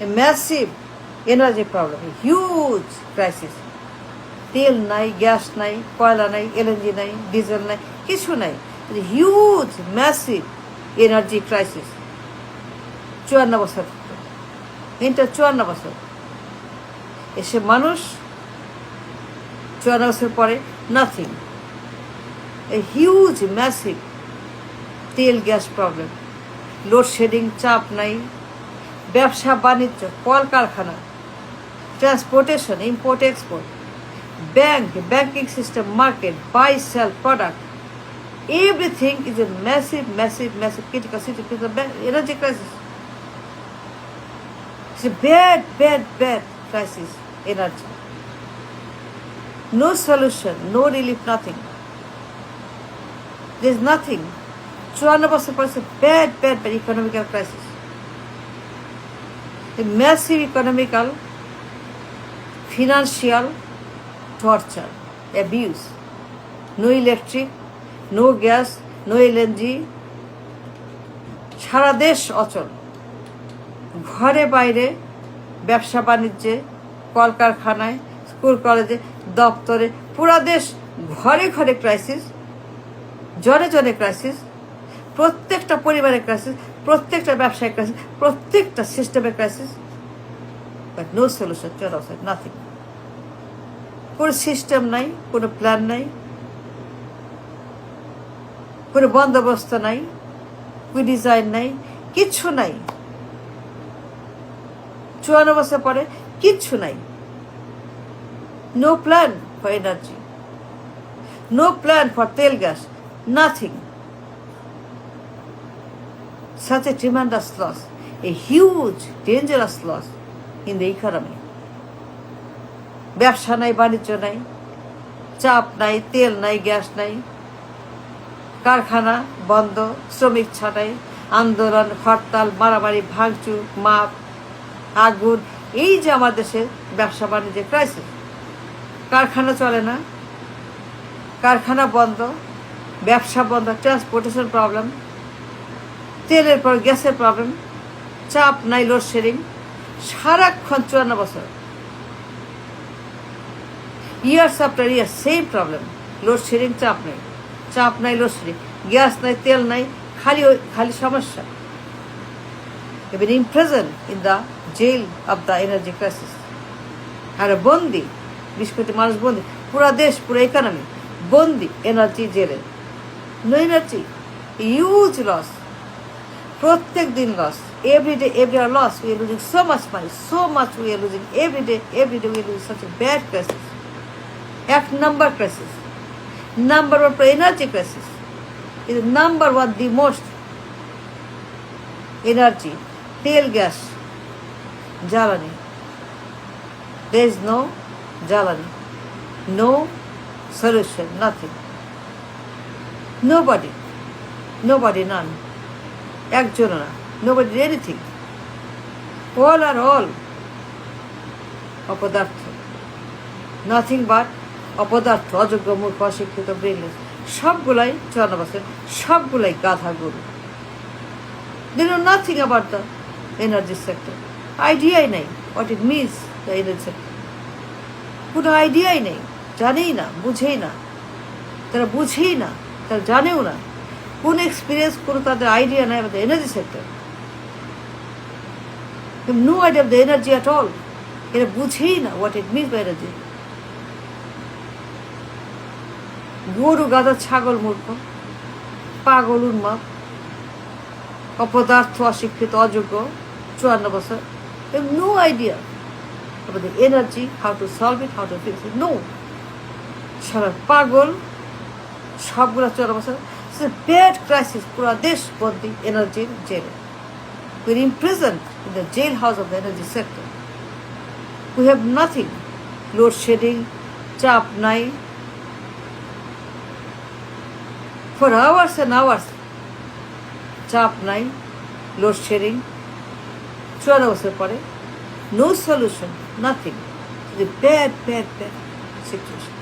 a massive energy problem, a huge crisis. তেল নাই, gas নাই, কয়লা নাই, এলএনজি নাই, ডিজেল নাই, কিছু নাই। Huge massive energy crisis. 54 বছর, ইন্টার 54 বছর এসে মানুষ 54 বছর পরে নাথিং, এ হিউজ ম্যাসিভ তেল গ্যাস প্রবলেম, লোডশেডিং, চাপ নাই, ব্যবসা বাণিজ্য, কলকারখানা, transportation, import export, banking system, market, buy, sell, product. Everything is a massive critical situation, energy crisis. It's a bad crisis, energy. No solution, no relief, nothing. There's nothing. 54% bad economical crisis. A massive economical, financial torture, abuse. No electric, no gas, no LNG. সারা দেশ অচল। ঘরে বাইরে, ব্যবসা বাণিজ্যে, কলকারখানায়, school কলেজে, দপ্তরে, পুরা দেশ ঘরে ঘরে ক্রাইসিস, জনে ক্রাইসিস, প্রত্যেকটা পরিবারের ক্রাইসিস, প্রত্যেকটা ব্যবসায়িক ক্রাইসিস, প্রত্যেকটা সিস্টেমের crisis, but no solution, nothing. কোনো সিস্টেম নাই, কোনো প্ল্যান নাই, কোনো বন্দোবস্ত নাই, কোনো ডিজাইন নাই, কিচ্ছু নাই। 54 বছর পরে কিচ্ছু নাই। No plan for energy, no plan for তেল gas, nothing. Such a tremendous loss, a huge, dangerous loss in the economy. ব্যবসা নাই, বাণিজ্য নাই, চাপ নাই, তেল নাই, গ্যাস নাই, কারখানা বন্ধ, শ্রমিক ছাঁটাই, আন্দোলন, হরতাল, মারামারি, ভাঙচুর, মাপ, আগুন। এই যে আমার দেশের ব্যবসা বাণিজ্যের ক্রাইসিস। কারখানা চলে না, কারখানা বন্ধ, ব্যবসা বন্ধ, ট্রান্সপোর্টেশন প্রবলেম, তেলের পর গ্যাসের প্রবলেম, চাপ নাই, লোডশেডিং, সারাক্ষণ 54 বছর, ইয়ার্স আফটার ইয়ার সেম প্রবলেম, লোডশেডিং, চাপ নাই, লোডশেডিং, গ্যাস নাই, তেল নাই, খালি সমস্যা। এবার imprisoned in the jail of the energy crisis. আর বন্দি, 20 কোটি মানুষ বন্দি, পুরা দেশ, পুরো ইকোনমি বন্দি এনার্জি জেলে। নো এনার্জি, হিউজ লস, প্রত্যেক দিন loss, everyday loss. We are losing so much money, so much we are losing everyday we are losing such a bad crisis. এক নম্বর ক্রাইসিস, number one energy crisis is number one, the most energy, তেল gas, জ্বালানি। There is no জ্বালানি, no solution, nothing. Nobody, none. একজনও না, nobody anything. All are all অপদার্থ, nothing but অপদার্থ, অযোগ্য, মূর্খ, অশিক্ষিত, ব্রেনলেস। সবগুলাই 54 বছর, সবগুলাই গাধা গরু। They know nothing about the energy sector. আইডিয়াই নাই what it means the energy sector. কোনো আইডিয়াই নেই, জানেই না, বুঝেই না, তারা বুঝেই না, তারা জানেও না, কোন এক্সপিরিয়েন্স, কোনো তাদের আইডিয়া নাই about the energy sector. They have no idea of the energy at all. এরা বুঝেই না what it means by energy. গরু, গাধা, ছাগল, মূর্খ, পাগল, উন্মাদ, অপদার্থ, অশিক্ষিত, অযোগ্য, 54 বছর। They have no idea about the energy, how to solve it, how to fix it. No. সারা পাগল, সবগুলো 54 বছর। It's a bad crisis. পুরা দেশ বন্দি এনার্জির জেলে। We're imprisoned in the jail house of the energy sector. We have nothing. Load shedding, চাপ নাই, for hours and hours, চাপ নাই, লোডশেডিং, 54 বছর পরে, no solution, nothing. It's a bad situation.